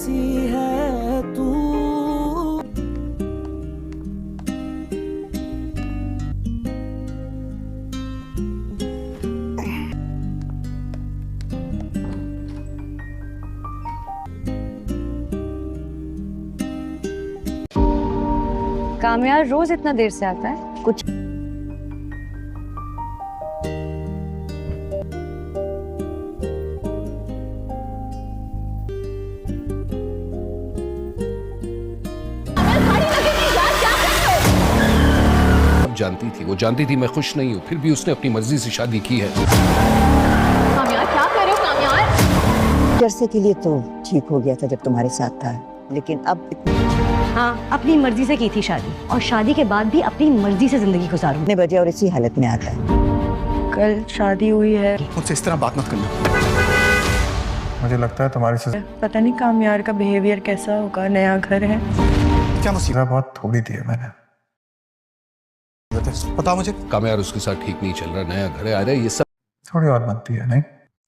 कैसी है तू। कामयाब रोज इतना देर से आता है कुछ। जानती थी, वो जानती थी मैं खुश नहीं हूँ, फिर भी उसने अपनी मर्जी से शादी की है। कामयाब क्या कर रहे हो कामयाब? जरसे के लिए तो ठीक हो गया था जब तुम्हारे साथ था, लेकिन अब हाँ, अपनी मर्जी से की थी शादी और शादी के बाद भी अपनी मर्जी से जिंदगी गुजारूं। इतने बजे और इसी हालत में आता है। कल शादी हुई है। मुझसे इस तरह बात मत करना। मुझे लगता है तुम्हारे से पता नहीं कामयार का बिहेवियर कैसा होगा। नया घर है, क्या मुसीबत बहुत थोड़ी दी है मैंने। पता मुझे कामयाब उसके साथ ठीक नहीं चल रहा, नया घर है, आ रहा है, ये सब थोड़ी और बनती है नहीं।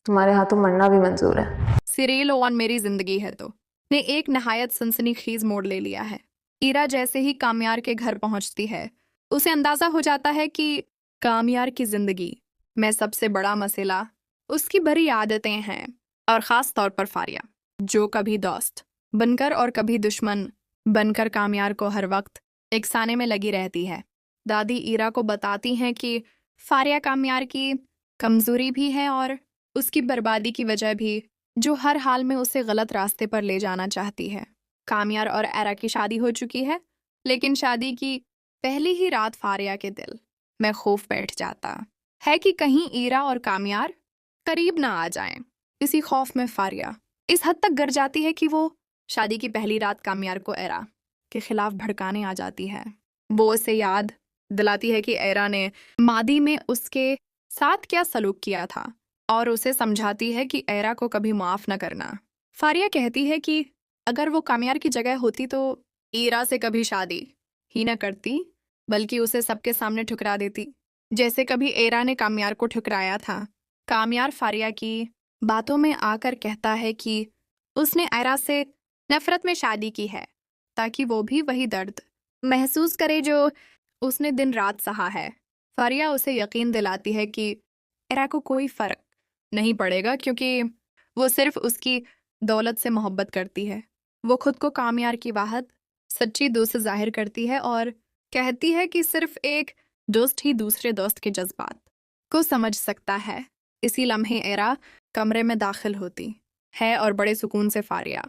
तुम्हारे हाथों मरना भी मंजूर है। सीरियल ऑन मेरी जिंदगी है तो ने एक नहायत सनसनीखेज मोड़ ले लिया है। ईरा जैसे ही कामयार के घर पहुंचती है, उसे अंदाजा हो जाता है कि कामयार की जिंदगी में सबसे बड़ा मसला उसकी बुरी आदतें हैं, और खास तौर पर फारिया, जो कभी दोस्त बनकर और कभी दुश्मन बनकर कामयार को हर वक्त एकसाने में लगी रहती है। दादी ईरा को बताती हैं कि फारिया कामयार की कमजोरी भी है और उसकी बर्बादी की वजह भी, जो हर हाल में उसे गलत रास्ते पर ले जाना चाहती है। कामयार और एरा की शादी हो चुकी है, लेकिन शादी की पहली ही रात फारिया के दिल में खौफ बैठ जाता है कि कहीं ईरा और कामयार करीब ना आ जाएं। इसी खौफ में फारिया इस हद तक गर जाती है कि वो शादी की पहली रात कामयार को एरा के खिलाफ भड़काने आ जाती है। वो उसे याद दिलाती है कि एरा ने मादी में उसके साथ क्या सलूक किया था और उसे समझाती है कि एरा को कभी माफ न करना। फारिया कहती है कि अगर वो कामयार की जगह होती तो ईरा से कभी शादी ही न करती, बल्कि उसे सबके सामने ठुकरा देती, जैसे कभी एरा ने कामयार को ठुकराया था। कामयार फारिया की बातों में आकर कहता है कि उसने एरा से नफरत में शादी की है, ताकि वो भी वही दर्द महसूस करे जो उसने दिन रात सहा है। फारिया उसे यकीन दिलाती है कि एरा को कोई फ़र्क नहीं पड़ेगा, क्योंकि वो सिर्फ उसकी दौलत से मोहब्बत करती है। वो खुद को कामयार की वाहद सच्ची दोस्त जाहिर करती है और कहती है कि सिर्फ एक दोस्त ही दूसरे दोस्त के जज्बात को समझ सकता है। इसी लम्हे एरा कमरे में दाखिल होती है और बड़े सुकून से फारिया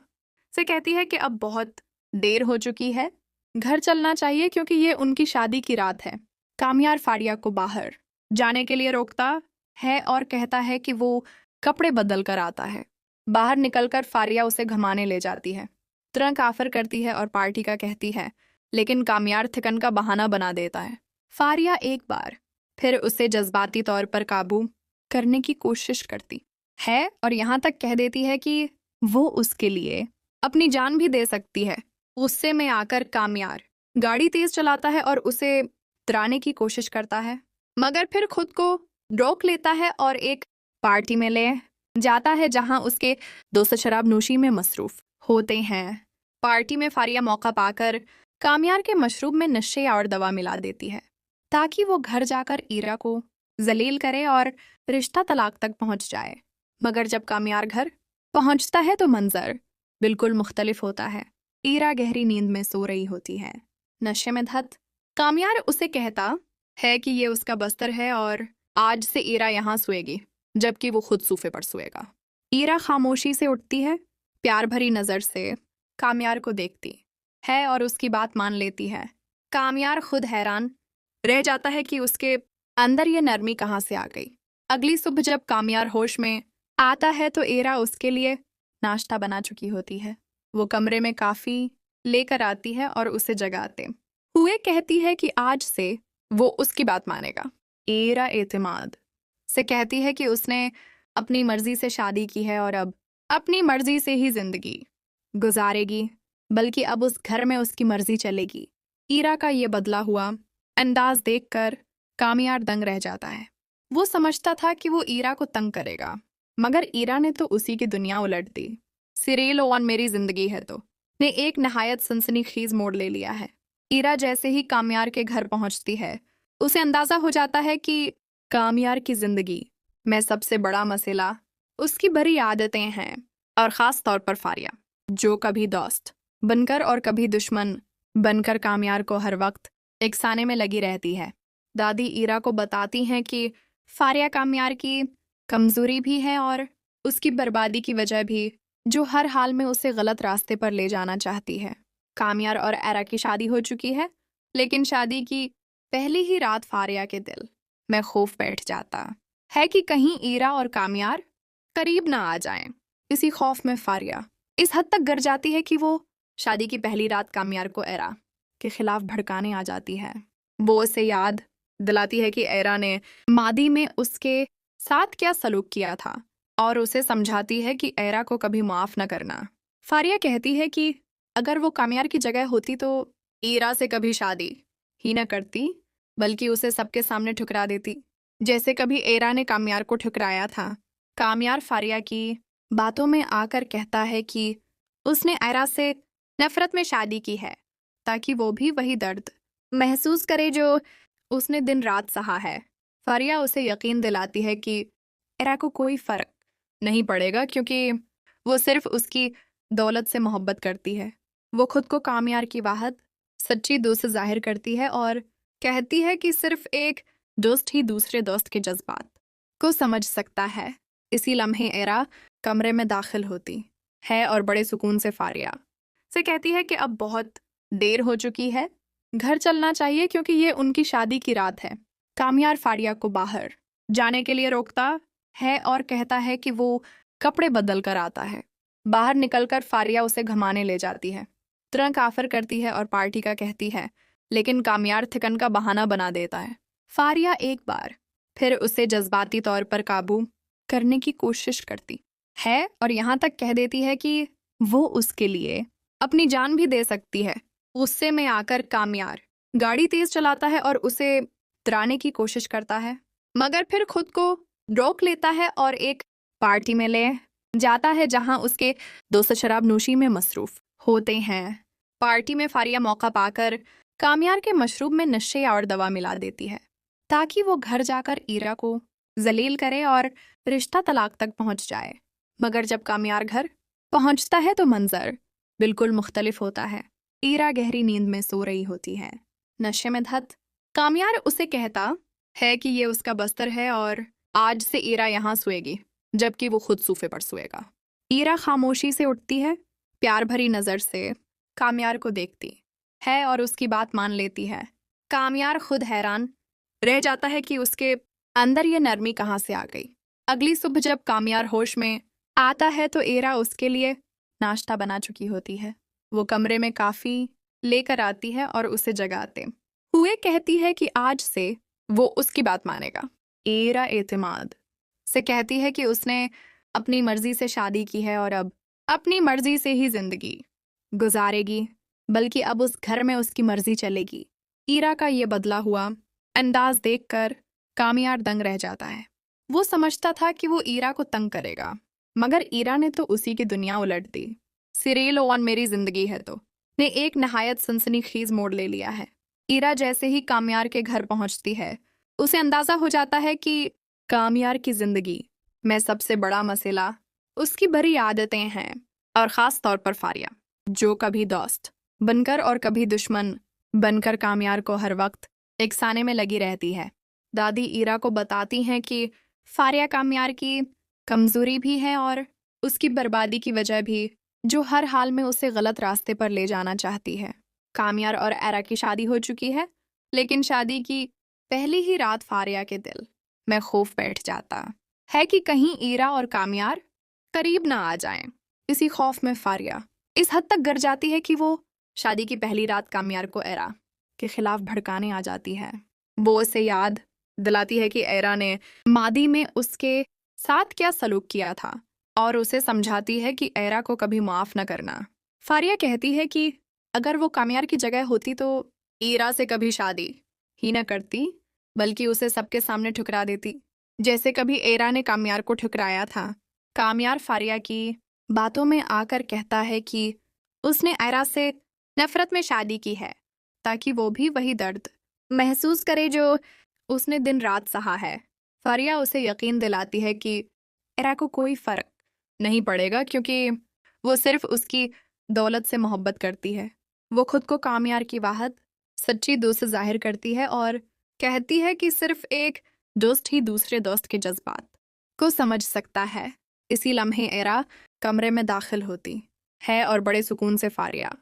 से कहती है कि अब बहुत देर हो चुकी है, घर चलना चाहिए, क्योंकि ये उनकी शादी की रात है। कामयार फारिया को बाहर जाने के लिए रोकता है और कहता है कि वो कपड़े बदल कर आता है। बाहर निकलकर फारिया उसे घुमाने ले जाती है, तुरंत ऑफर करती है और पार्टी का कहती है, लेकिन कामयार थिकन का बहाना बना देता है। फारिया एक बार फिर उसे जज्बाती तौर पर काबू करने की कोशिश करती है और यहाँ तक कह देती है कि वो उसके लिए अपनी जान भी दे सकती है। गुस्से में आकर कामयार गाड़ी तेज चलाता है और उसे डराने की कोशिश करता है, मगर फिर खुद को रोक लेता है और एक पार्टी में ले जाता है जहां उसके दोस्त शराब नोशी में मसरूफ होते हैं। पार्टी में फारिया मौका पाकर कामयार के मशरूब में नशे और दवा मिला देती है, ताकि वो घर जाकर ईरा को जलील करे और रिश्ता तलाक तक पहुंच जाए। मगर जब कामयार घर पहुंचता है तो मंजर बिल्कुल मुख्तलिफ होता है। ईरा गहरी नींद में सो रही होती है, नशे में धत। कामयार उसे कहता है कि ये उसका बस्तर है और आज से ईरा यहाँ सोएगी, जबकि वो खुद सूफे पर सोएगा। ईरा खामोशी से उठती है, प्यार भरी नज़र से कामयार को देखती है और उसकी बात मान लेती है। कामयार खुद हैरान रह जाता है कि उसके अंदर ये नरमी कहाँ से आ गई। अगली सुबह जब कामयार होश में आता है तो ईरा उसके लिए नाश्ता बना चुकी होती है। वो कमरे में काफ़ी लेकर आती है और उसे जगाते हुए कहती है कि आज से वो उसकी बात मानेगा। ईरा एतमाद से कहती है कि उसने अपनी मर्जी से शादी की है और अब अपनी मर्जी से ही जिंदगी गुजारेगी, बल्कि अब उस घर में उसकी मर्जी चलेगी। ईरा का ये बदला हुआ अंदाज देखकर कामयार दंग रह जाता है। वो समझता था कि वो ईरा को तंग करेगा, मगर ईरा ने तो उसी की दुनिया उलट दी। सिरेल ओन मेरी जिंदगी है तो ने एक नहायत सनसनीखेज मोड़ ले लिया है। ईरा जैसे ही कामयार के घर पहुंचती है उसे अंदाजा हो जाता है कि कामयार की जिंदगी में सबसे बड़ा मसला उसकी बुरी आदतें हैं, और ख़ास तौर पर फारिया, जो कभी दोस्त बनकर और कभी दुश्मन बनकर कामयार को हर वक्त एकसाने में लगी रहती है। दादी ईरा को बताती हैं कि फारिया कामयार की कमज़ोरी भी है और उसकी बर्बादी की वजह भी, जो हर हाल में उसे गलत रास्ते पर ले जाना चाहती है। कामयार और एरा की शादी हो चुकी है, लेकिन शादी की पहली ही रात फारिया के दिल में खौफ बैठ जाता है कि कहीं ईरा और कामयार करीब ना आ जाएं। इसी खौफ में फारिया इस हद तक गर जाती है कि वो शादी की पहली रात कामयार को एरा के खिलाफ भड़काने आ जाती है। वो उसे याद दिलाती है कि एरा ने मादी में उसके साथ क्या सलूक किया था और उसे समझाती है कि एरा को कभी माफ़ न करना। फारिया कहती है कि अगर वो कामयार की जगह होती तो ईरा से कभी शादी ही न करती, बल्कि उसे सबके सामने ठुकरा देती, जैसे कभी एरा ने कामयार को ठुकराया था। कामयार फारिया की बातों में आकर कहता है कि उसने एरा से नफरत में शादी की है ताकि वो भी वही दर्द महसूस करे जो उसने दिन रात सहा है। फारिया उसे यकीन दिलाती है कि एरा को कोई फ़र्क नहीं पड़ेगा, क्योंकि वो सिर्फ उसकी दौलत से मोहब्बत करती है। वो खुद को कामयार की वाहद सच्ची दोस्त जाहिर करती है और कहती है कि सिर्फ एक दोस्त ही दूसरे दोस्त के जज्बात को समझ सकता है। इसी लम्हे एरा कमरे में दाखिल होती है और बड़े सुकून से फारिया से कहती है कि अब बहुत देर हो चुकी है, घर चलना चाहिए, क्योंकि ये उनकी शादी की रात है। कामयार फारिया को बाहर जाने के लिए रोकता है और कहता है कि वो कपड़े बदल कर आता है। बाहर निकलकर फारिया उसे घुमाने ले जाती है, तुरंत ऑफर करती है और पार्टी का कहती है, लेकिन कामयार थिकन का बहाना बना देता है। फारिया एक बार फिर उसे जज्बाती तौर पर काबू करने की कोशिश करती है और यहाँ तक कह देती है कि वो उसके लिए अपनी जान भी दे सकती है। गुस्से में आकर कामयार गाड़ी तेज चलाता है और उसे डराने की कोशिश करता है, मगर फिर खुद को रोक लेता है और एक पार्टी में ले जाता है जहां उसके दोस्त शराब नोशी में मसरूफ होते हैं। पार्टी में फारिया मौका पाकर कामयार के मशरूब में नशे और दवा मिला देती है ताकि वो घर जाकर ईरा को जलील करे और रिश्ता तलाक तक पहुंच जाए। मगर जब कामयार घर पहुंचता है तो मंजर बिल्कुल मुख्तलिफ होता है। ईरा गहरी नींद में सो रही होती है, नशे में धत। कामयार उसे कहता है कि ये उसका बस्तर है और आज से ईरा यहाँ सोएगी, जबकि वो खुद सूफे पर सोएगा। ईरा खामोशी से उठती है, प्यार भरी नज़र से कामयार को देखती है और उसकी बात मान लेती है। कामयार खुद हैरान रह जाता है कि उसके अंदर ये नरमी कहाँ से आ गई। अगली सुबह जब कामयार होश में आता है तो ईरा उसके लिए नाश्ता बना चुकी होती है। वो कमरे में काफ़ी लेकर आती है और उसे जगाते हुए कहती है कि आज से वो उसकी बात मानेगा। ईरा एतमाद से कहती है कि उसने अपनी मर्जी से शादी की है और अब अपनी मर्जी से ही जिंदगी गुजारेगी, बल्कि अब उस घर में उसकी मर्जी चलेगी। ईरा का ये बदला हुआ अंदाज देखकर कामयार दंग रह जाता है। वो समझता था कि वो ईरा को तंग करेगा, मगर ईरा ने तो उसी की दुनिया उलट दी। सिरेल ओन मेरी जिंदगी है तो ने एक नहायत सनसनीखेज मोड़ ले लिया है। ईरा जैसे ही कामयार के घर पहुंचती है उसे अंदाजा हो जाता है कि कामयार की जिंदगी में सबसे बड़ा मसला उसकी बुरी आदतें हैं, और ख़ास तौर पर फारिया, जो कभी दोस्त बनकर और कभी दुश्मन बनकर कामयार को हर वक्त एकसाने में लगी रहती है। दादी ईरा को बताती हैं कि फारिया कामयार की कमज़ोरी भी है और उसकी बर्बादी की वजह भी, जो हर हाल में उसे गलत रास्ते पर ले जाना चाहती है। कामयार और एरा की शादी हो चुकी है, लेकिन शादी की पहली ही रात फारिया के दिल में खौफ बैठ जाता है कि कहीं ईरा और कामयार करीब ना आ जाएं। इसी खौफ में फारिया इस हद तक गर जाती है कि वो शादी की पहली रात कामयार को एरा के खिलाफ भड़काने आ जाती है। वो उसे याद दिलाती है कि एरा ने मादी में उसके साथ क्या सलूक किया था और उसे समझाती है कि एरा को कभी माफ़ न करना। फारिया कहती है कि अगर वो कामयार की जगह होती तो ईरा से कभी शादी ही न करती, बल्कि उसे सबके सामने ठुकरा देती, जैसे कभी एरा ने कामयार को ठुकराया था। कामयार फारिया की बातों में आकर कहता है कि उसने आयरा से नफरत में शादी की है ताकि वो भी वही दर्द महसूस करे जो उसने दिन रात सहा है। फारिया उसे यकीन दिलाती है कि आयरा को कोई फर्क नहीं पड़ेगा क्योंकि वो सिर्फ उसकी दौलत से मोहब्बत करती है। वो खुद को कामयार की वाहद सच्ची दोस्त जाहिर करती है और कहती है कि सिर्फ एक दोस्त ही दूसरे दोस्त के जज्बात को समझ सकता है। इसी लम्हे एरा कमरे में दाखिल होती है और बड़े सुकून से फारिया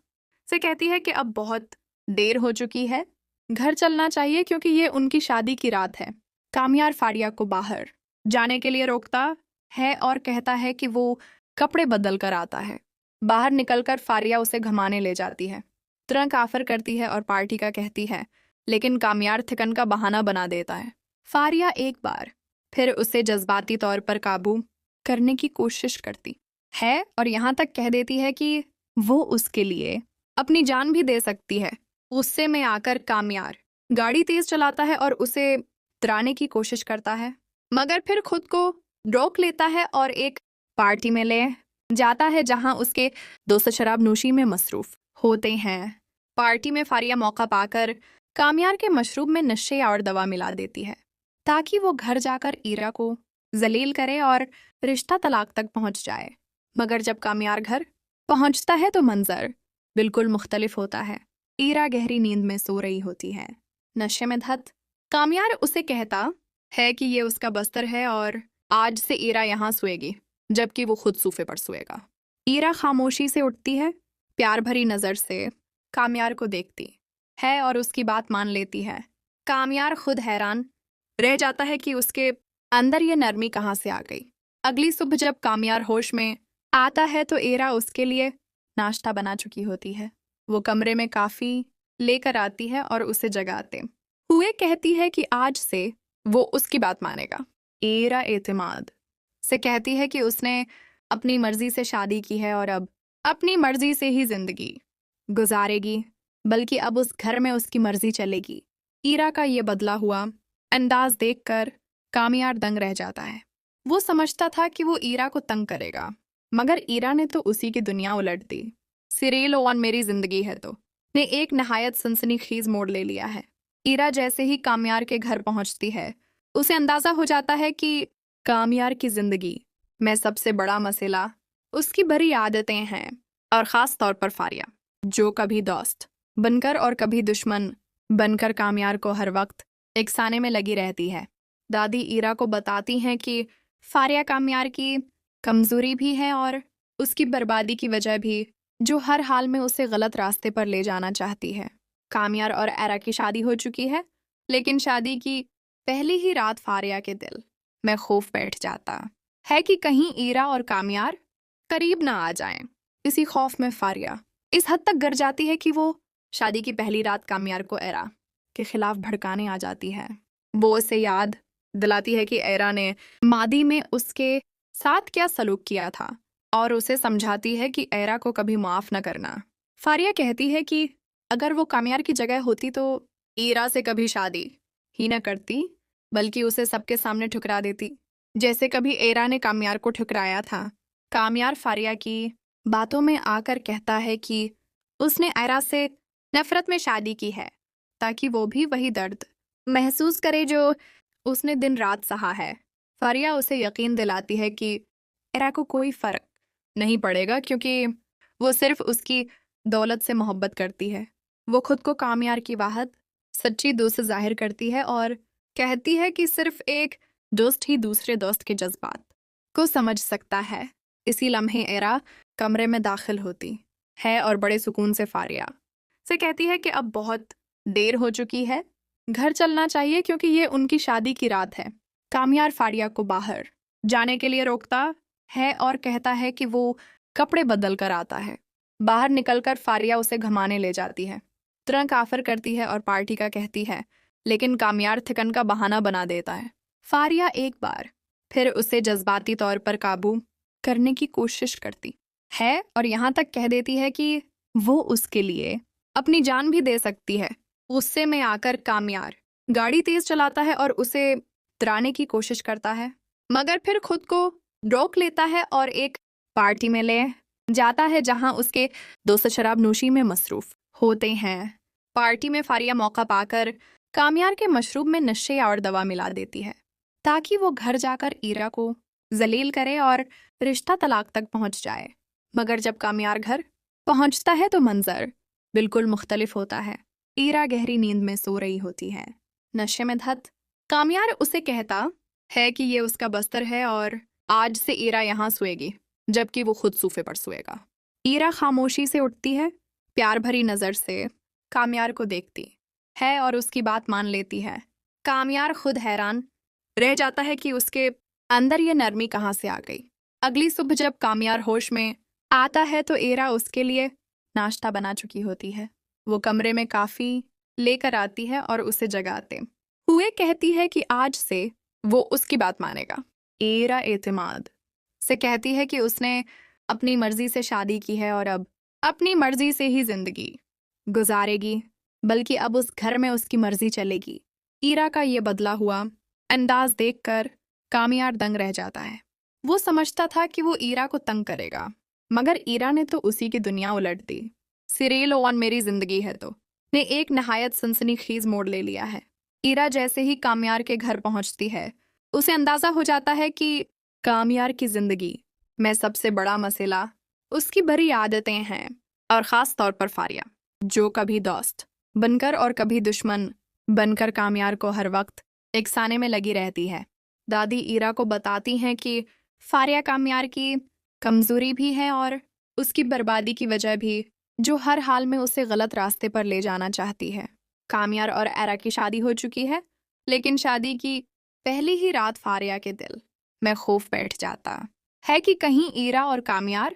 से कहती है कि अब बहुत देर हो चुकी है, घर चलना चाहिए क्योंकि ये उनकी शादी की रात है। कामयार फारिया को बाहर जाने के लिए रोकता है और कहता है कि वो कपड़े बदल कर आता है। बाहर निकलकर फारिया उसे घुमाने ले जाती है, तुरंत ऑफर करती है और पार्टी का कहती है, लेकिन कामयार थकन का बहाना बना देता है। फारिया एक बार फिर उसे जज्बाती तौर पर काबू करने की कोशिश करती है और यहाँ तक कह देती है कि वो उसके लिए अपनी जान भी दे सकती है। गुस्से में आकर कामयार गाड़ी तेज चलाता है और उसे डराने की कोशिश करता है, मगर फिर खुद को रोक लेता है और एक पार्टी में ले जाता है जहां उसके दोस्त शराब नोशी में मसरूफ होते हैं। पार्टी में फारिया मौका पाकर कामयार के मशरूब में नशे और दवा मिला देती है ताकि वो घर जाकर ईरा को जलील करे और रिश्ता तलाक तक पहुंच जाए। मगर जब कामयार घर पहुंचता है तो मंजर बिल्कुल मुख्तलिफ होता है। ईरा गहरी नींद में सो रही होती है, नशे में धत। कामयार उसे कहता है कि ये उसका बस्तर है और आज से ईरा यहाँ सोएगी, जबकि वो खुद सूफे पर सोएगा। ईरा खामोशी से उठती है, प्यार भरी नज़र से कामयार को देखती है और उसकी बात मान लेती है। कामयार खुद हैरान रह जाता है कि उसके अंदर ये नरमी कहाँ से आ गई। अगली सुबह जब कामयार होश में आता है तो ईरा उसके लिए नाश्ता बना चुकी होती है। वो कमरे में काफ़ी लेकर आती है और उसे जगाते हुए कहती है कि आज से वो उसकी बात मानेगा। ईरा एतमाद से कहती है कि उसने अपनी मर्जी से शादी की है और अब अपनी मर्जी से ही जिंदगी गुजारेगी, बल्कि अब उस घर में उसकी मर्जी चलेगी। ईरा का ये बदला हुआ अंदाज देखकर कामयार दंग रह जाता है। वो समझता था कि वो ईरा को तंग करेगा, मगर ईरा ने तो उसी की दुनिया उलट दी। सीरियल ऑन मेरी जिंदगी है तो ने एक नहायत सनसनीखेज मोड़ ले लिया है। ईरा जैसे ही कामयार के घर पहुंचती है उसे अंदाजा हो जाता है कि कामयार की जिंदगी में सबसे बड़ा मसला उसकी बुरी आदतें हैं, और ख़ास तौर पर फारिया, जो कभी दोस्त बनकर और कभी दुश्मन बनकर कामयार को हर वक्त एकसाने में लगी रहती है। दादी ईरा को बताती हैं कि फारिया कामयार की कमज़ोरी भी है और उसकी बर्बादी की वजह भी, जो हर हाल में उसे गलत रास्ते पर ले जाना चाहती है। कामयार और एरा की शादी हो चुकी है, लेकिन शादी की पहली ही रात फारिया के दिल में खौफ बैठ जाता है कि कहीं ईरा और कामयार करीब ना आ जाएं। इसी खौफ में फारिया इस हद तक गर जाती है कि वो शादी की पहली रात कामयार को एरा के खिलाफ भड़काने आ जाती है। वो उसे याद दिलाती है कि एरा ने मादी में उसके साथ क्या सलूक किया था और उसे समझाती है कि एरा को कभी माफ़ न करना। फारिया कहती है कि अगर वो कामयार की जगह होती तो ईरा से कभी शादी ही न करती, बल्कि उसे सबके सामने ठुकरा देती, जैसे कभी एरा ने कामयार को ठुकराया था। कामयार फारिया की बातों में आकर कहता है कि उसने एरा से नफरत में शादी की है ताकि वो भी वही दर्द महसूस करे जो उसने दिन रात सहा है। फारिया उसे यकीन दिलाती है कि एरा को कोई फ़र्क नहीं पड़ेगा क्योंकि वो सिर्फ उसकी दौलत से मोहब्बत करती है। वो खुद को कामयार की वाहद सच्ची दोस्त जाहिर करती है और कहती है कि सिर्फ एक दोस्त ही दूसरे दोस्त के जज्बात को समझ सकता है। इसी लम्हे एरा कमरे में दाखिल होती है और बड़े सुकून से फारिया से कहती है कि अब बहुत देर हो चुकी है, घर चलना चाहिए क्योंकि ये उनकी शादी की रात है। कामयार फारिया को बाहर जाने के लिए रोकता है और कहता है कि वो कपड़े बदल कर आता है। बाहर निकलकर फारिया उसे घुमाने ले जाती है, तुरंत ऑफर करती है और पार्टी का कहती है, लेकिन कामयार थकन का बहाना बना देता है। फारिया एक बार फिर उसे जज्बाती तौर पर काबू करने की कोशिश करती है और यहाँ तक कह देती है कि वो उसके लिए अपनी जान भी दे सकती है। गुस्से में आकर कामयार गाड़ी तेज चलाता है और उसे डराने की कोशिश करता है, मगर फिर खुद को रोक लेता है और एक पार्टी में ले जाता है जहां उसके दोस्त शराब नोशी में मसरूफ होते हैं। पार्टी में फारिया मौका पाकर कामयार के मशरूब में नशे और दवा मिला देती है ताकि वो घर जाकर ईरा को जलील करे और रिश्ता तलाक तक पहुंच जाए। मगर जब कामयार घर पहुंचता है तो मंजर बिल्कुल मुख्तलिफ होता है। ईरा गहरी नींद में सो रही होती है, नशे में धत। कामयार उसे कहता है कि ये उसका बस्तर है और आज से ईरा यहाँ सोएगी, जबकि वो खुद सूफे पर सोएगा। ईरा खामोशी से उठती है, प्यार भरी नज़र से कामयार को देखती है और उसकी बात मान लेती है। कामयार खुद हैरान रह जाता है कि उसके अंदर ये नरमी कहाँ से आ गई। अगली सुबह जब कामयार होश में आता है तो ईरा उसके लिए नाश्ता बना चुकी होती है। वो कमरे में काफ़ी लेकर आती है और उसे जगाते हुए कहती है कि आज से वो उसकी बात मानेगा। ईरा एतमाद से कहती है कि उसने अपनी मर्जी से शादी की है और अब अपनी मर्जी से ही जिंदगी गुजारेगी, बल्कि अब उस घर में उसकी मर्जी चलेगी। ईरा का ये बदला हुआ अंदाज देखकर कामयार दंग रह जाता है। वो समझता था कि वो ईरा को तंग करेगा, मगर ईरा ने तो उसी की दुनिया उलट दी। सिरेल ऑन मेरी जिंदगी है तो ने एक नहायत सनसनीखेज मोड़ ले लिया है। ईरा जैसे ही कामयार के घर पहुंचती है, उसे अंदाजा हो जाता है कि कामयार की जिंदगी में सबसे बड़ा मसला उसकी बुरी आदतें हैं, और ख़ास तौर पर फारिया, जो कभी दोस्त बनकर और कभी दुश्मन बनकर कामयार को हर वक्त एकसाने में लगी रहती है। दादी ईरा को बताती हैं कि फारिया कामयार की कमज़ोरी भी है और उसकी बर्बादी की वजह भी, जो हर हाल में उसे गलत रास्ते पर ले जाना चाहती है। कामयार और एरा की शादी हो चुकी है, लेकिन शादी की पहली ही रात फारिया के दिल में खौफ बैठ जाता है कि कहीं ईरा और कामयार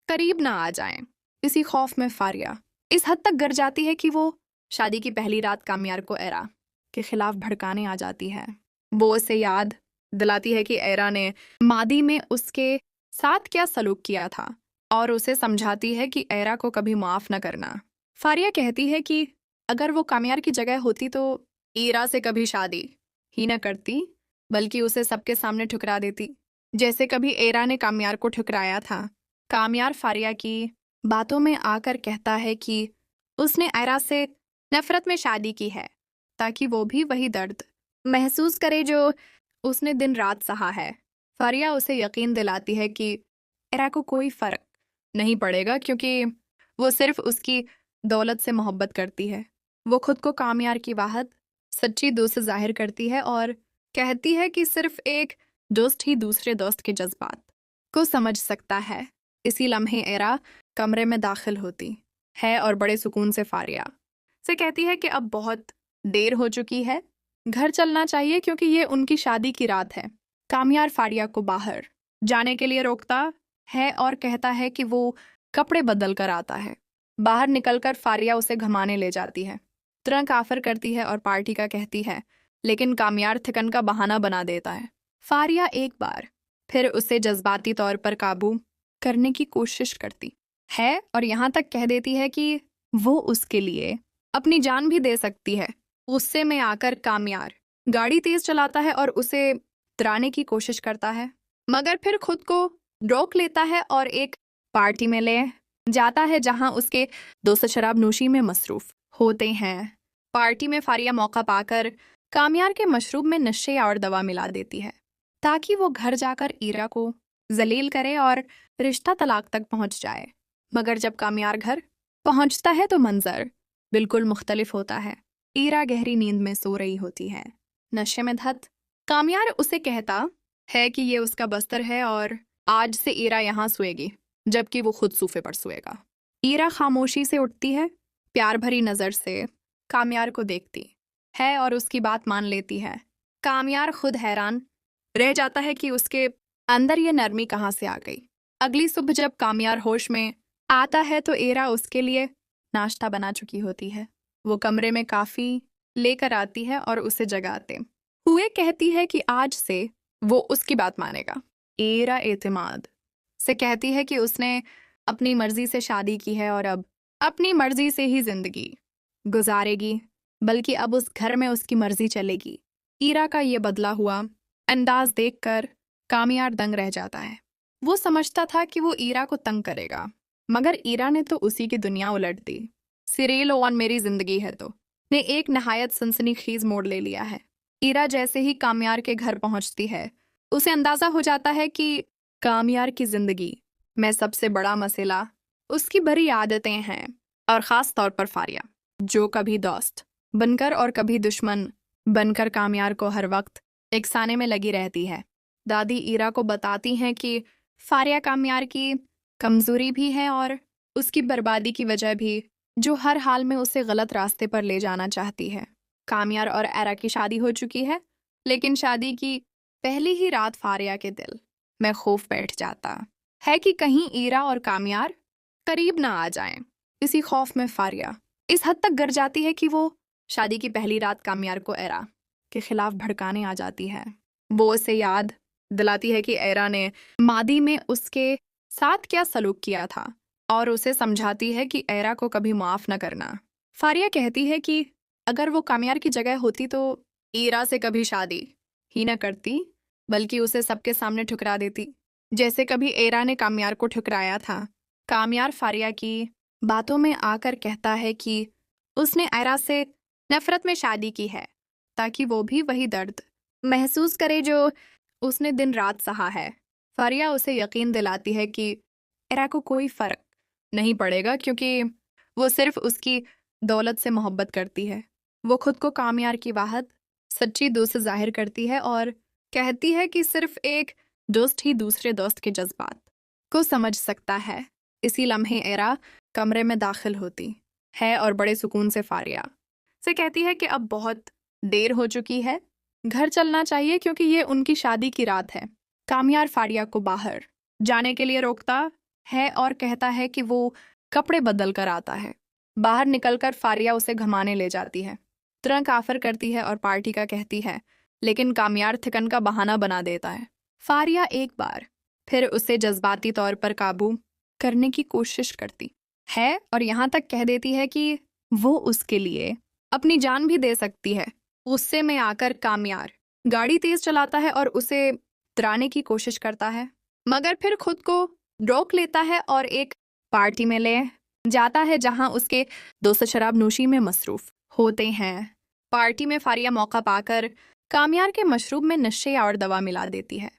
करीब ना आ जाएं। इसी खौफ में फारिया इस हद तक गर जाती है कि वो शादी की पहली रात कामयार को एरा के खिलाफ भड़काने आ जाती है। वो उसे याद दिलाती है कि एरा ने मादी में उसके साथ क्या सलूक किया था और उसे समझाती है कि एरा को कभी माफ़ न करना। फारिया कहती है कि अगर वो कामयार की जगह होती तो ईरा से कभी शादी ही न करती, बल्कि उसे सबके सामने ठुकरा देती, जैसे कभी एरा ने कामयार को ठुकराया था। कामयार फारिया की बातों में आकर कहता है कि उसने एरा से नफरत में शादी की है ताकि वो भी वही दर्द महसूस करे जो उसने दिन रात सहा है। फारिया उसे यकीन दिलाती है कि एरा को कोई फ़र्क नहीं पड़ेगा, क्योंकि वो सिर्फ उसकी दौलत से मोहब्बत करती है। वो खुद को कामयार की वाहद सच्ची दोस्त जाहिर करती है और कहती है कि सिर्फ एक दोस्त ही दूसरे दोस्त के जज्बात को समझ सकता है। इसी लम्हे एरा कमरे में दाखिल होती है और बड़े सुकून से फारिया से कहती है कि अब बहुत देर हो चुकी है, घर चलना चाहिए, क्योंकि ये उनकी शादी की रात है। कामयार फारिया को बाहर जाने के लिए रोकता है और कहता है कि वो कपड़े बदल कर आता है। बाहर निकलकर फारिया उसे घुमाने ले जाती है, तुरंत ऑफर करती है और पार्टी का कहती है, लेकिन कामयार थकन का बहाना बना देता है। फारिया एक बार फिर उसे जज्बाती तौर पर काबू करने की कोशिश करती है और यहाँ तक कह देती है कि वो उसके लिए अपनी जान भी दे सकती है। गुस्से में आकर कामयार गाड़ी तेज चलाता है और उसे डराने की कोशिश करता है, मगर फिर खुद को रोक लेता है और एक पार्टी में ले जाता है जहां उसके दोस्त शराब नोशी में मसरूफ होते हैं। पार्टी में फारिया मौका पाकर कामयार के मशरूब में नशे और दवा मिला देती है ताकि वो घर जाकर ईरा को जलील करे और रिश्ता तलाक तक पहुंच जाए। मगर जब कामयार घर पहुंचता है तो मंजर बिल्कुल मुख्तलिफ होता है। ईरा गहरी नींद में सो रही होती है, नशे में धत। कामयार उसे कहता है कि ये उसका बस्तर है और आज से ईरा यहाँ सोएगी, जबकि वो खुद सूफे पर सोएगा। ईरा खामोशी से उठती है, प्यार भरी नज़र से कामयार को देखती है और उसकी बात मान लेती है। कामयार खुद हैरान रह जाता है कि उसके अंदर ये नरमी कहाँ से आ गई। अगली सुबह जब कामयार होश में आता है तो ईरा उसके लिए नाश्ता बना चुकी होती है। वो कमरे में काफ़ी लेकर आती है और उसे जगाते हुए कहती है कि आज से वो उसकी बात मानेगा। ईरा एतमाद से कहती है कि उसने अपनी मर्जी से शादी की है और अब अपनी मर्जी से ही जिंदगी गुजारेगी, बल्कि अब उस घर में उसकी मर्जी चलेगी। ईरा का ये बदला हुआ अंदाज देखकर कामयार दंग रह जाता है। वो समझता था कि वो ईरा को तंग करेगा, मगर ईरा ने तो उसी की दुनिया उलट दी। सिरिल ओन मेरी जिंदगी है तो ने एक नहायत सनसनीखेज मोड़ ले लिया है। ईरा जैसे ही कामयार के घर पहुंचती है, उसे अंदाजा हो जाता है कि कामयार की जिंदगी में सबसे बड़ा मसला उसकी बुरी आदतें हैं, और ख़ास तौर पर फारिया, जो कभी दोस्त बनकर और कभी दुश्मन बनकर कामयार को हर वक्त एकसाने में लगी रहती है। दादी ईरा को बताती हैं कि फारिया कामयार की कमज़ोरी भी है और उसकी बर्बादी की वजह भी, जो हर हाल में उसे गलत रास्ते पर ले जाना चाहती है। कामयार और एरा की शादी हो चुकी है, लेकिन शादी की पहली ही रात फारिया के दिल में खौफ बैठ जाता है कि कहीं ईरा और कामयार करीब ना आ जाएं। इसी खौफ में फारिया इस हद तक गर जाती है कि वो शादी की पहली रात कामयार को एरा के खिलाफ भड़काने आ जाती है। वो उसे याद दिलाती है कि एरा ने मादी में उसके साथ क्या सलूक किया था, और उसे समझाती है कि एरा को कभी माफ़ न करना। फारिया कहती है कि अगर वो कामयार की जगह होती तो ईरा से कभी शादी ही न करती, बल्कि उसे सबके सामने ठुकरा देती, जैसे कभी एरा ने कामयार को ठुकराया था। कामयार फारिया की बातों में आकर कहता है कि उसने एरा से नफरत में शादी की है, ताकि वो भी वही दर्द महसूस करे जो उसने दिन रात सहा है। फारिया उसे यकीन दिलाती है कि एरा को कोई फ़र्क नहीं पड़ेगा, क्योंकि वो सिर्फ उसकी दौलत से मोहब्बत करती है। वो खुद को कामयार की वाहद सच्ची दोस्त जाहिर करती है और कहती है कि सिर्फ एक दोस्त ही दूसरे दोस्त के जज्बात को समझ सकता है। इसी लम्हे एरा कमरे में दाखिल होती है और बड़े सुकून से फारिया से कहती है कि अब बहुत देर हो चुकी है, घर चलना चाहिए, क्योंकि ये उनकी शादी की रात है। कामयार फारिया को बाहर जाने के लिए रोकता है और कहता है कि वो कपड़े बदल कर आता है। बाहर निकलकर फारिया उसे घुमाने ले जाती है, तुरंत ऑफर करती है और पार्टी का कहती है, लेकिन कामयार थिकन का बहाना बना देता है। फारिया एक बार फिर उसे जज्बाती तौर पर काबू करने की कोशिश करती है और यहाँ तक कह देती है कि वो उसके लिए अपनी जान भी दे सकती है। गुस्से में आकर कामयार गाड़ी तेज चलाता है और उसे डराने की कोशिश करता है, मगर फिर खुद को रोक लेता है और एक पार्टी में ले जाता है जहां उसके दोस्त शराब नोशी में मसरूफ होते हैं। पार्टी में फारिया मौका पाकर कामयार के मशरूब में नशे और दवा मिला देती है,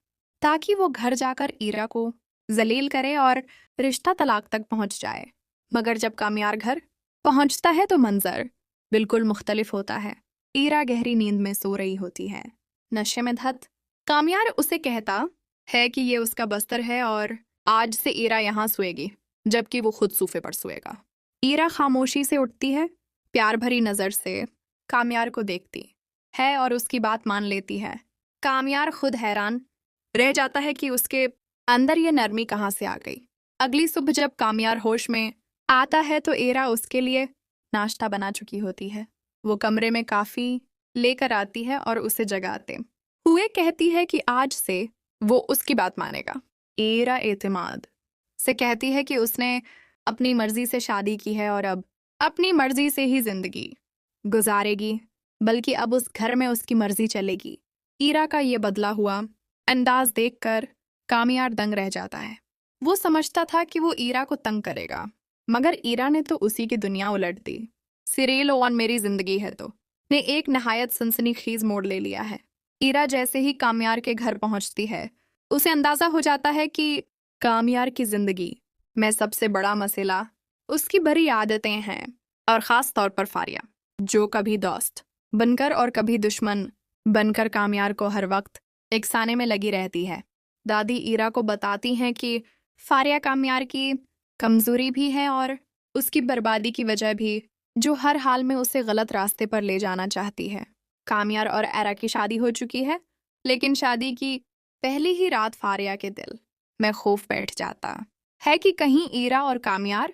ताकि वो घर जाकर ईरा को जलील करे और रिश्ता तलाक तक पहुंच जाए। मगर जब कामयार घर पहुंचता है तो मंजर बिल्कुल मुख्तलिफ होता है। ईरा गहरी नींद में सो रही होती है, नशे में धत। कामयार उसे कहता है कि ये उसका बस्तर है और आज से ईरा यहाँ सोएगी, जबकि वो खुद सूफे पर सोएगा। ईरा खामोशी से उठती है, प्यार भरी नज़र से कामयार को देखती है और उसकी बात मान लेती है। कामयार खुद हैरान रह जाता है कि उसके अंदर ये नरमी कहाँ से आ गई। अगली सुबह जब कामयार होश में आता है तो ईरा उसके लिए नाश्ता बना चुकी होती है। वो कमरे में काफ़ी लेकर आती है और उसे जगाते हुए कहती है कि आज से वो उसकी बात मानेगा। ईरा एतमाद से कहती है कि उसने अपनी मर्जी से शादी की है और अब अपनी मर्जी से ही जिंदगी गुजारेगी, बल्कि अब उस घर में उसकी मर्जी चलेगी। ईरा का ये बदला हुआ अंदाज देखकर कामयार दंग रह जाता है। वो समझता था कि वो ईरा को तंग करेगा, मगर ईरा ने तो उसी की दुनिया उलट दी। सिरिल ओन मेरी जिंदगी है तो ने एक नहायत सनसनीखेज मोड़ ले लिया है। ईरा जैसे ही कामयार के घर पहुंचती है, उसे अंदाजा हो जाता है कि कामयार की जिंदगी में सबसे बड़ा मसला उसकी बुरी आदतें हैं, और ख़ास तौर पर फारिया, जो कभी दोस्त बनकर और कभी दुश्मन बनकर कामयार को हर वक्त एकसाने में लगी रहती है। दादी ईरा को बताती हैं कि फारिया कामयार की कमज़ोरी भी है और उसकी बर्बादी की वजह भी, जो हर हाल में उसे गलत रास्ते पर ले जाना चाहती है। कामयार और एरा की शादी हो चुकी है, लेकिन शादी की पहली ही रात फारिया के दिल में खौफ बैठ जाता है कि कहीं ईरा और कामयार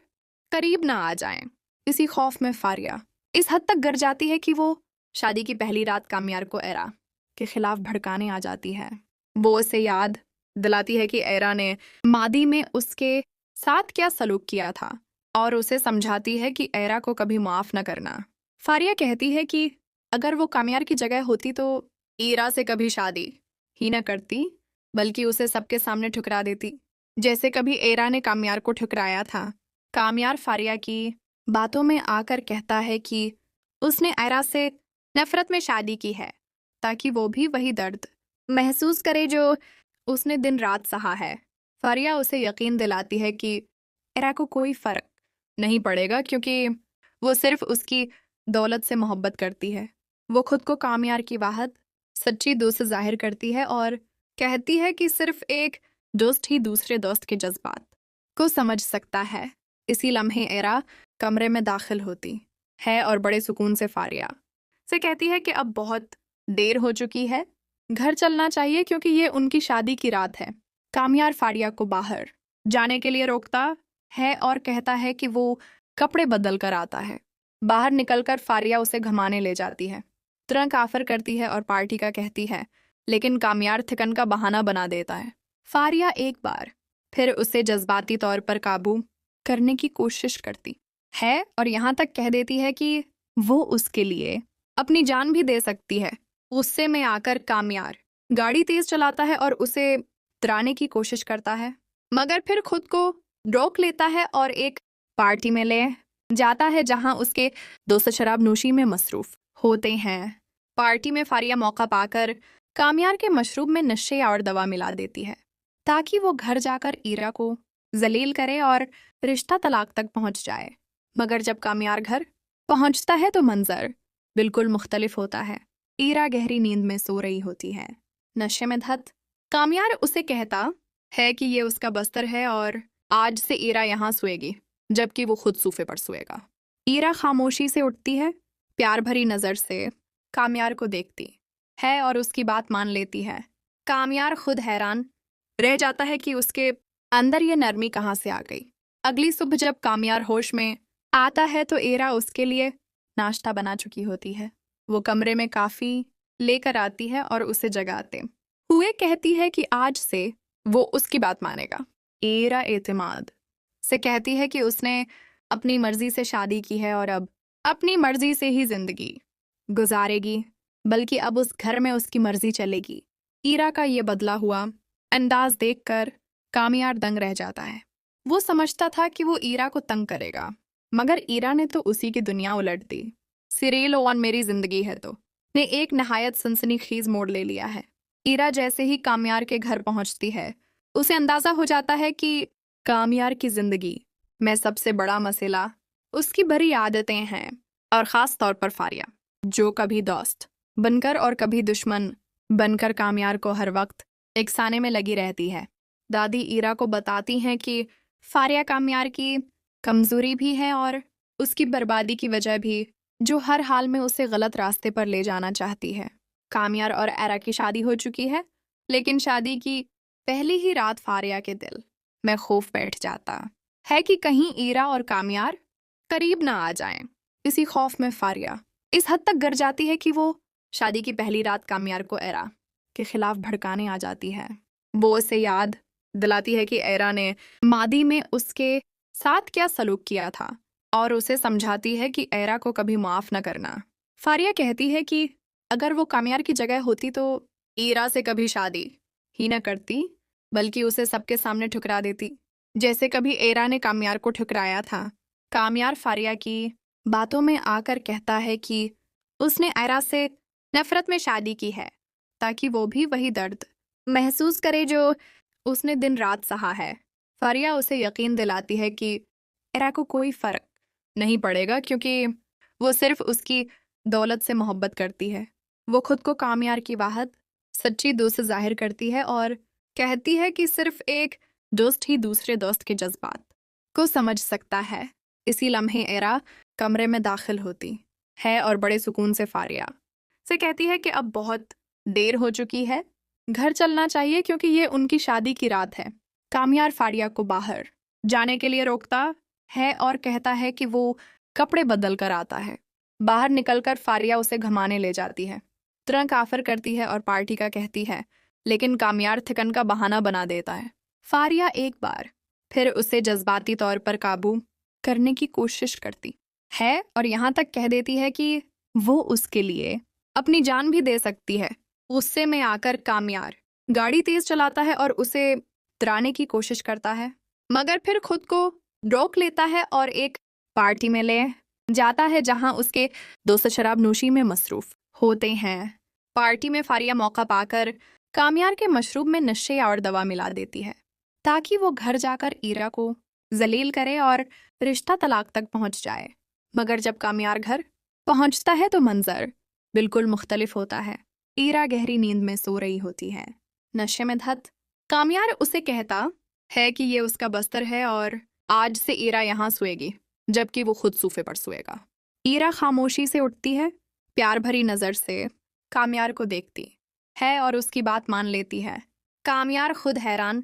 करीब ना आ जाएं। इसी खौफ में फारिया इस हद तक गर जाती है कि वो शादी की पहली रात कामयार को एरा के खिलाफ भड़काने आ जाती है। वो उसे याद दिलाती है कि एरा ने मादी में उसके साथ क्या सलूक किया था, और उसे समझाती है कि एरा को कभी माफ़ न करना। फारिया कहती है कि अगर वो कामयार की जगह होती तो ईरा से कभी शादी ही न करती, बल्कि उसे सबके सामने ठुकरा देती, जैसे कभी एरा ने कामयार को ठुकराया था। कामयार फारिया की बातों में आकर कहता है कि उसने एरा से नफरत में शादी की है ताकि वो भी वही दर्द महसूस करे जो उसने दिन रात सहा है। फारिया उसे यकीन दिलाती है कि एरा को कोई फर्क नहीं पड़ेगा क्योंकि वो सिर्फ उसकी दौलत से मोहब्बत करती है। वो खुद को कामयार की वाहद सच्ची दोस्त जाहिर करती है और कहती है कि सिर्फ एक दोस्त ही दूसरे दोस्त के जज्बात को समझ सकता है। इसी लम्हे एरा कमरे में दाखिल होती है और बड़े सुकून से फारिया से कहती है कि अब बहुत देर हो चुकी है, घर चलना चाहिए क्योंकि ये उनकी शादी की रात है। कामयार फारिया को बाहर जाने के लिए रोकता है और कहता है कि वो कपड़े बदल कर आता है। बाहर निकलकर फारिया उसे घुमाने ले जाती है, तुरंत ऑफर करती है और पार्टी का कहती है, लेकिन कामयार थकन का बहाना बना देता है। फारिया एक बार फिर उसे जज्बाती तौर पर काबू करने की कोशिश करती है और यहाँ तक कह देती है कि वो उसके लिए अपनी जान भी दे सकती है। गुस्से में आकर कामयार गाड़ी तेज चलाता है और उसे डराने की कोशिश करता है, मगर फिर खुद को रोक लेता है और एक पार्टी में ले जाता है जहां उसके दोस्त शराब नोशी में मसरूफ होते हैं। पार्टी में फारिया मौका पाकर कामयार के मशरूब में नशे और दवा मिला देती है ताकि वो घर जाकर ईरा को जलील करे और रिश्ता तलाक तक पहुंच जाए। मगर जब कामयार घर पहुंचता है तो मंजर बिल्कुल मुख्तलिफ होता है। ईरा गहरी नींद में सो रही होती है, नशे में धत। कामयार उसे कहता है कि ये उसका बस्तर है और आज से ईरा यहाँ सोएगी, जबकि वो खुद सूफे पर सोएगा। ईरा खामोशी से उठती है, प्यार भरी नज़र से कामयार को देखती है और उसकी बात मान लेती है। कामयार खुद हैरान रह जाता है कि उसके अंदर ये नरमी कहाँ से आ गई। अगली सुबह जब कामयार होश में आता है तो ईरा उसके लिए नाश्ता बना चुकी होती है। वो कमरे में काफ़ी लेकर आती है और उसे जगाते हुए कहती है कि आज से वो उसकी बात मानेगा। ईरा एतमाद से कहती है कि उसने अपनी मर्जी से शादी की है और अब अपनी मर्जी से ही जिंदगी गुजारेगी, बल्कि अब उस घर में उसकी मर्जी चलेगी। ईरा का ये बदला हुआ अंदाज देखकर कामयार दंग रह जाता है। वो समझता था कि वो ईरा को तंग करेगा, मगर ईरा ने तो उसी की दुनिया उलट दी। सीरियल ऑन मेरी जिंदगी है तो ने एक नहायत सनसनीखेज मोड़ ले लिया है। ईरा जैसे ही कामयार के घर पहुंचती है, उसे अंदाजा हो जाता है कि कामयार की जिंदगी में सबसे बड़ा मसला उसकी बुरी आदतें हैं, और ख़ास तौर पर फारिया, जो कभी दोस्त बनकर और कभी दुश्मन बनकर कामयार को हर वक्त एकसाने में लगी रहती है। दादी ईरा को बताती हैं कि फारिया कामयार की कमज़ोरी भी है और उसकी बर्बादी की वजह भी, जो हर हाल में उसे गलत रास्ते पर ले जाना चाहती है। कामयार और एरा की शादी हो चुकी है, लेकिन शादी की पहली ही रात फारिया के दिल में खौफ बैठ जाता है कि कहीं ईरा और कामयार करीब ना आ जाएं। इसी खौफ में फारिया इस हद तक गर जाती है कि वो शादी की पहली रात कामयार को एरा के खिलाफ भड़काने आ जाती है। वो उसे याद दिलाती है कि एरा ने मादी में उसके साथ क्या सलूक किया था और उसे समझाती है कि एरा को कभी माफ़ न करना। फारिया कहती है कि अगर वो कामयार की जगह होती तो ईरा से कभी शादी ही न करती, बल्कि उसे सबके सामने ठुकरा देती, जैसे कभी एरा ने कामयार को ठुकराया था। कामयार फारिया की बातों में आकर कहता है कि उसने एरा से नफरत में शादी की है ताकि वो भी वही दर्द महसूस करे जो उसने दिन रात सहा है। फारिया उसे यकीन दिलाती है कि एरा को कोई फ़र्क नहीं पड़ेगा क्योंकि वो सिर्फ उसकी दौलत से मोहब्बत करती है। वो खुद को कामयार की वाहद सच्ची दोस्त जाहिर करती है और कहती है कि सिर्फ एक दोस्त ही दूसरे दोस्त के जज्बात को समझ सकता है। इसी लम्हे एरा कमरे में दाखिल होती है और बड़े सुकून से फारिया से कहती है कि अब बहुत देर हो चुकी है, घर चलना चाहिए क्योंकि ये उनकी शादी की रात है। कामयार फारिया को बाहर जाने के लिए रोकता है और कहता है कि वो कपड़े बदल कर आता है। बाहर निकलकर फारिया उसे घुमाने ले जाती है, तुरंत ऑफर करती है और पार्टी का कहती है, लेकिन कामयार थकन का बहाना बना देता है। फारिया एक बार फिर उसे जज्बाती तौर पर काबू करने की कोशिश करती है और यहाँ तक कह देती है कि वो उसके लिए अपनी जान भी दे सकती है। गुस्से में आकर कामयार गाड़ी तेज चलाता है और उसे डराने की कोशिश करता है, मगर फिर खुद को रोक लेता है और एक पार्टी में ले जाता है जहां उसके दोस्त शराब नोशी में मसरूफ होते हैं। पार्टी में फारिया मौका पाकर कामयार के मशरूब में नशे और दवा मिला देती है ताकि वो घर जाकर ईरा को जलील करे और रिश्ता तलाक तक पहुंच जाए। मगर जब कामयार घर पहुंचता है तो मंजर बिल्कुल मुख्तलिफ होता है। ईरा गहरी नींद में सो रही होती है, नशे में धत। कामयार उसे कहता है कि ये उसका बस्तर है और आज से ईरा यहाँ सोएगी, जबकि वो खुद सूफे पर सोएगा। ईरा खामोशी से उठती है, प्यार भरी नज़र से कामयार को देखती है और उसकी बात मान लेती है। कामयार खुद हैरान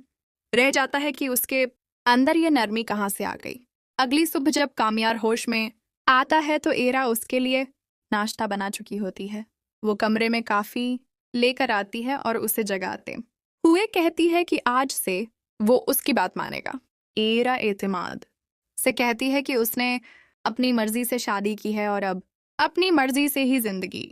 रह जाता है कि उसके अंदर ये नरमी कहाँ से आ गई। अगली सुबह जब कामयार होश में आता है तो ईरा उसके लिए नाश्ता बना चुकी होती है। वो कमरे में काफ़ी लेकर आती है और उसे जगाते हुए कहती है कि आज से वो उसकी बात मानेगा। ईरा एतमाद से कहती है कि उसने अपनी मर्जी से शादी की है और अब अपनी मर्जी से ही जिंदगी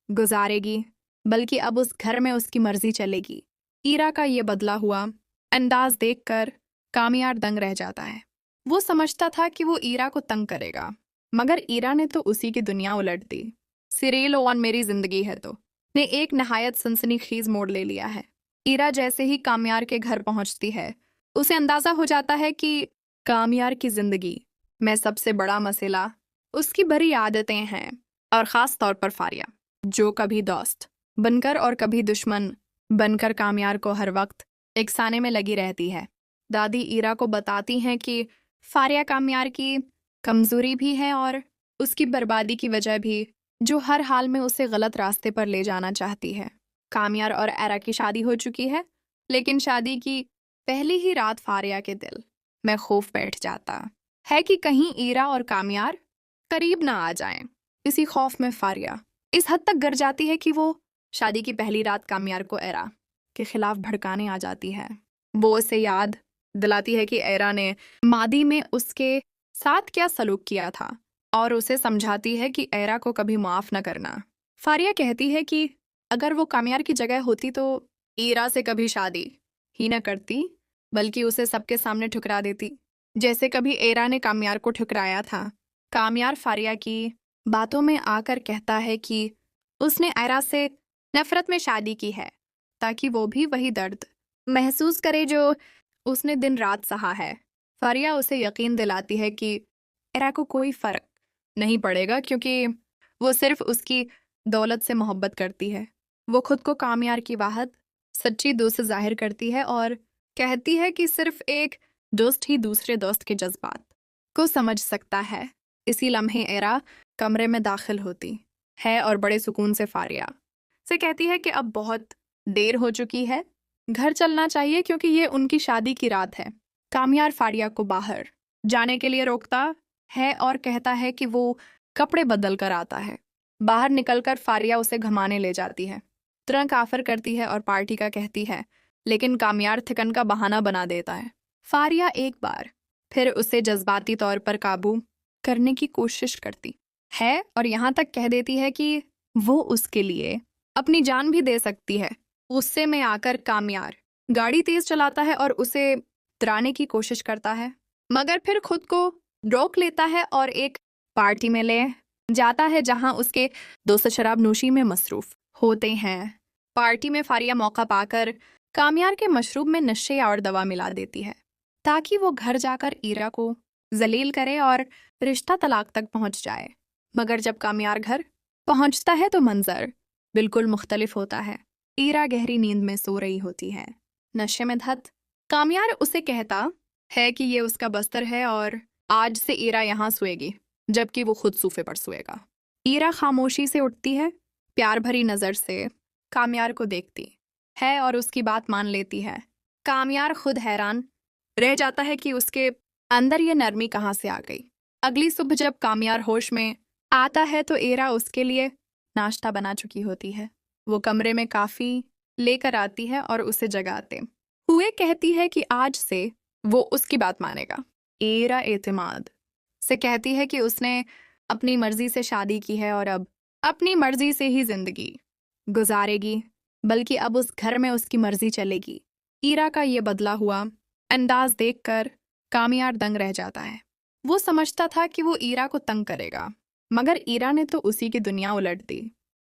गुजारेगी, बल्कि अब उस घर में उसकी मर्जी चलेगी। ईरा का ये बदला हुआ अंदाज देखकर कामयार दंग रह जाता है। वो समझता था कि वो ईरा को तंग करेगा, मगर ईरा ने तो उसी की दुनिया उलट दी। सिरेल ऑन मेरी जिंदगी है तो ने एक नहायत सनसनीखेज मोड़ ले लिया है। ईरा जैसे ही कामयार के घर पहुंचती है, उसे अंदाजा हो जाता है कि कामयार की जिंदगी में सबसे बड़ा मसला उसकी बुरी आदतें हैं, और ख़ास तौर पर फारिया, जो कभी दोस्त बनकर और कभी दुश्मन बनकर कामयार को हर वक्त एकसाने में लगी रहती है। दादी ईरा को बताती हैं कि फारिया कामयार की कमज़ोरी भी है और उसकी बर्बादी की वजह भी, जो हर हाल में उसे गलत रास्ते पर ले जाना चाहती है। कामयार और एरा की शादी हो चुकी है, लेकिन शादी की पहली ही रात फारिया के दिल में खौफ बैठ जाता है कि कहीं ईरा और कामयार करीब ना आ जाएं। इसी खौफ में फारिया इस हद तक गर जाती है कि वो शादी की पहली रात कामयार को एरा के खिलाफ भड़काने आ जाती है। वो उसे याद दिलाती है कि एरा ने मादी में उसके साथ क्या सलूक किया था और उसे समझाती है कि एरा को कभी माफ़ न करना। फारिया कहती है कि अगर वो कामयार की जगह होती तो ईरा से कभी शादी ही न करती, बल्कि उसे सबके सामने ठुकरा देती, जैसे कभी एरा ने कामयार को ठुकराया था। कामयार फारिया की बातों में आकर कहता है कि उसने एरा से नफ़रत में शादी की है ताकि वो भी वही दर्द महसूस करे जो उसने दिन रात सहा है। फारिया उसे यकीन दिलाती है कि एरा को कोई फ़र्क नहीं पड़ेगा, क्योंकि वो सिर्फ उसकी दौलत से मोहब्बत करती है। वो खुद को कामयार की वाहद सच्ची दोस्त जाहिर करती है और कहती है कि सिर्फ एक दोस्त ही दूसरे दोस्त के जज्बात को समझ सकता है। इसी लम्हे एरा कमरे में दाखिल होती है और बड़े सुकून से फारिया से कहती है कि अब बहुत देर हो चुकी है, घर चलना चाहिए, क्योंकि ये उनकी शादी की रात है। कामयार फारिया को बाहर जाने के लिए रोकता है और कहता है कि वो कपड़े बदल कर आता है। बाहर निकलकर फारिया उसे घुमाने ले जाती है, तुरंत ऑफर करती है और पार्टी का कहती है, लेकिन कामयार थकन का बहाना बना देता है। फारिया एक बार फिर उसे जज्बाती तौर पर काबू करने की कोशिश करती है और यहाँ तक कह देती है कि वो उसके लिए अपनी जान भी दे सकती है। गुस्से में आकर कामयार गाड़ी तेज चलाता है और उसे डराने की कोशिश करता है, मगर फिर खुद को रोक लेता है और एक पार्टी में ले जाता है जहां उसके दोस्त शराब नोशी में मसरूफ होते हैं। पार्टी में फारिया मौका पाकर कामयार के मशरूब में नशे और दवा मिला देती है ताकि वो घर जाकर ईरा को जलील करे और रिश्ता तलाक तक पहुंच जाए। मगर जब कामयार घर पहुंचता है तो मंजर बिल्कुल मुख्तलिफ होता है। ईरा गहरी नींद में सो रही होती है, नशे में धत। कामयार उसे कहता है कि ये उसका बस्तर है और आज से ईरा यहाँ सोएगी, जबकि वो खुद सूफे पर सोएगा। ईरा खामोशी से उठती है, प्यार भरी नज़र से कामयार को देखती है और उसकी बात मान लेती है। कामयार खुद हैरान रह जाता है कि उसके अंदर ये नरमी कहाँ से आ गई। अगली सुबह जब कामयार होश में आता है तो ईरा उसके लिए नाश्ता बना चुकी होती है। वो कमरे में काफ़ी लेकर आती है और उसे जगाते हुए कहती है कि आज से वो उसकी बात मानेगा। ईरा एतमाद से कहती है कि उसने अपनी मर्जी से शादी की है और अब अपनी मर्जी से ही जिंदगी गुजारेगी, बल्कि अब उस घर में उसकी मर्जी चलेगी। ईरा का ये बदला हुआ अंदाज देखकर कामयार दंग रह जाता है। वो समझता था कि वो ईरा को तंग करेगा, मगर ईरा ने तो उसी की दुनिया उलट दी।